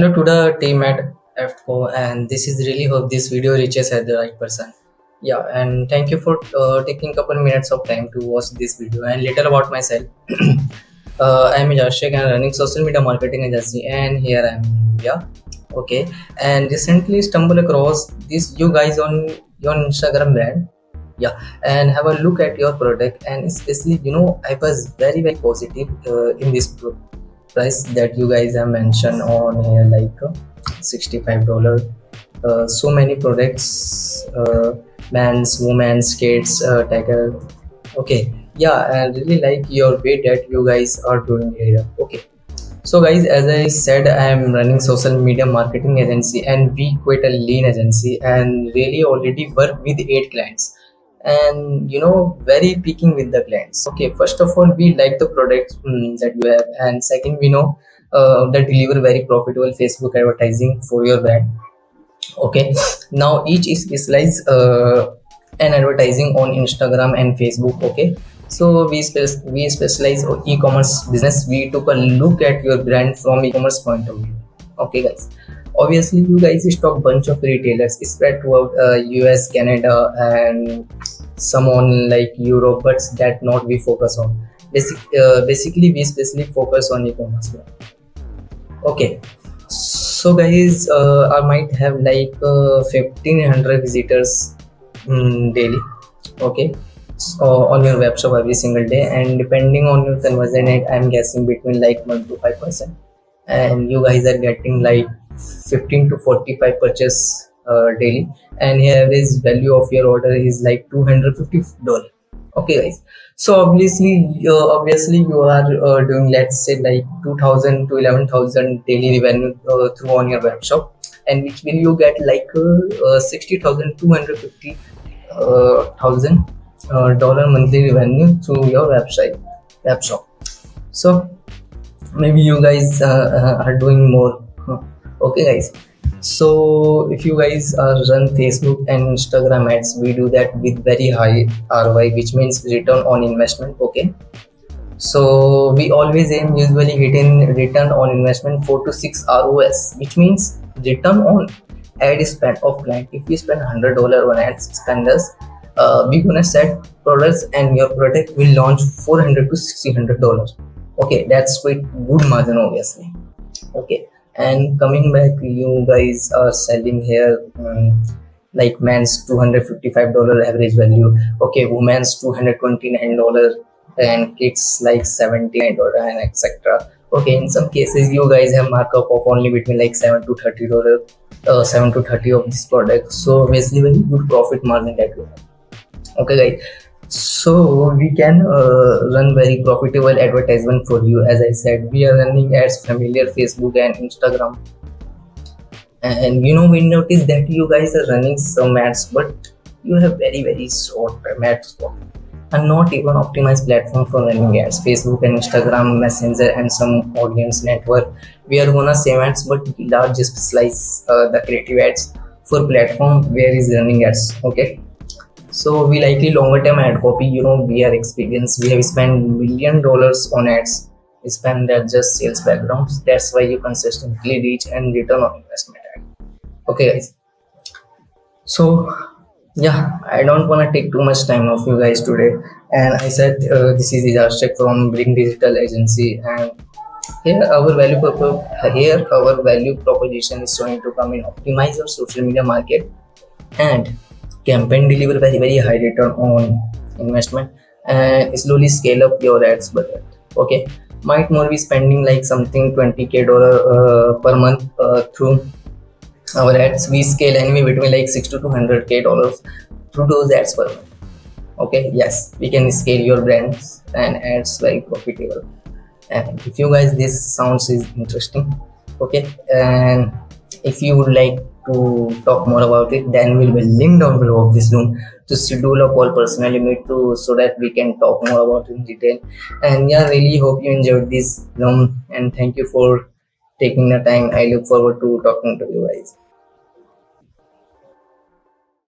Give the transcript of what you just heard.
Hello to the team at FCO, and this is really hope this video reaches at the right person. Yeah, and thank you for taking a couple minutes of time to watch this video. And little about myself. I'm Jashik and running social media marketing agency, and here I'm yeah. Okay, and recently stumbled across this you guys on your Instagram brand. Yeah, and have a look at your product, and especially I was very positive in this price that you guys have mentioned on here, like $65. So many products, men's, women's, kids, tiger. Okay, yeah, I really like your way that you guys are doing here. Okay, so guys, as I said, I am running social media marketing agency, and we quite a lean agency, and really already work with 8 clients, and very picking with the clients. Okay, first of all, we like the products that you have, and second, we know that deliver very profitable Facebook advertising for your brand. Okay, now each is specialized and advertising on Instagram and Facebook. Okay, so we specialize on e-commerce business. We took a look at your brand from e-commerce point of view. Okay guys, obviously you guys stock bunch of retailers spread throughout US, Canada, and some on like Europe, but that not we focus on. Basically we specially focus on e-commerce. Okay, so guys, I might have like 1500 visitors daily. Okay, so on your web shop every single day, and depending on your conversion rate, I'm guessing between like 1 to 5%, and you guys are getting like 15 to 45 purchase daily, and here average value of your order is like $250. Okay guys, so obviously you are doing, let's say, like 2000 to 11,000 daily revenue through on your web shop, and which will you get like 60,000 250 thousand dollar monthly revenue through your web shop. So maybe you guys are doing more. Okay guys, so if you guys run Facebook and Instagram ads, we do that with very high ROI, which means return on investment. Okay, so we always aim usually hitting return on investment 4 to 6 ROAS, which means return on ad spend of client. If we spend $100 on ad spenders, we're gonna set products, and your product will launch 400 to $600. Okay, that's quite good margin, obviously. Okay, and coming back, you guys are selling here like men's $255 average value. Okay, women's $229, and kids like $79 and etc. Okay, in some cases you guys have markup of only between like $7 to $30, 7 to 30 of this product. So basically very good profit margin that you have. Okay guys, so we can run very profitable advertisement for you. As I said, we are running ads familiar Facebook and Instagram, and we notice that you guys are running some ads, but you have very short ad scope and not even optimized platform for running ads. Facebook and Instagram Messenger and some audience network, we are gonna same ads, but we large specialize the creative ads for platform where is running ads. Okay, so we likely longer term ad copy. We are experienced, we have spent $1 million on ads. We spend that just sales backgrounds. That's why you consistently reach and return on investment ad. Okay guys, so yeah, I don't want to take too much time of you guys today, and I said this is Jashik from Bring Digital Agency, and here our value proposition is going to come in optimize your social media market and campaign deliver very high return on investment, and slowly scale up your ads budget. Okay, might more be spending like something $20K per month through our ads. We scale anyway between like 6 to $200K through those ads per month. Okay, yes, we can scale your brands and ads very profitable. And if you guys this sounds is interesting, okay, and if you would like to talk more about it, then we'll be linked down below of this room to schedule a call personally meet to, so that we can talk more about it in detail. And yeah, really hope you enjoyed this room, and thank you for taking the time. I look forward to talking to you guys.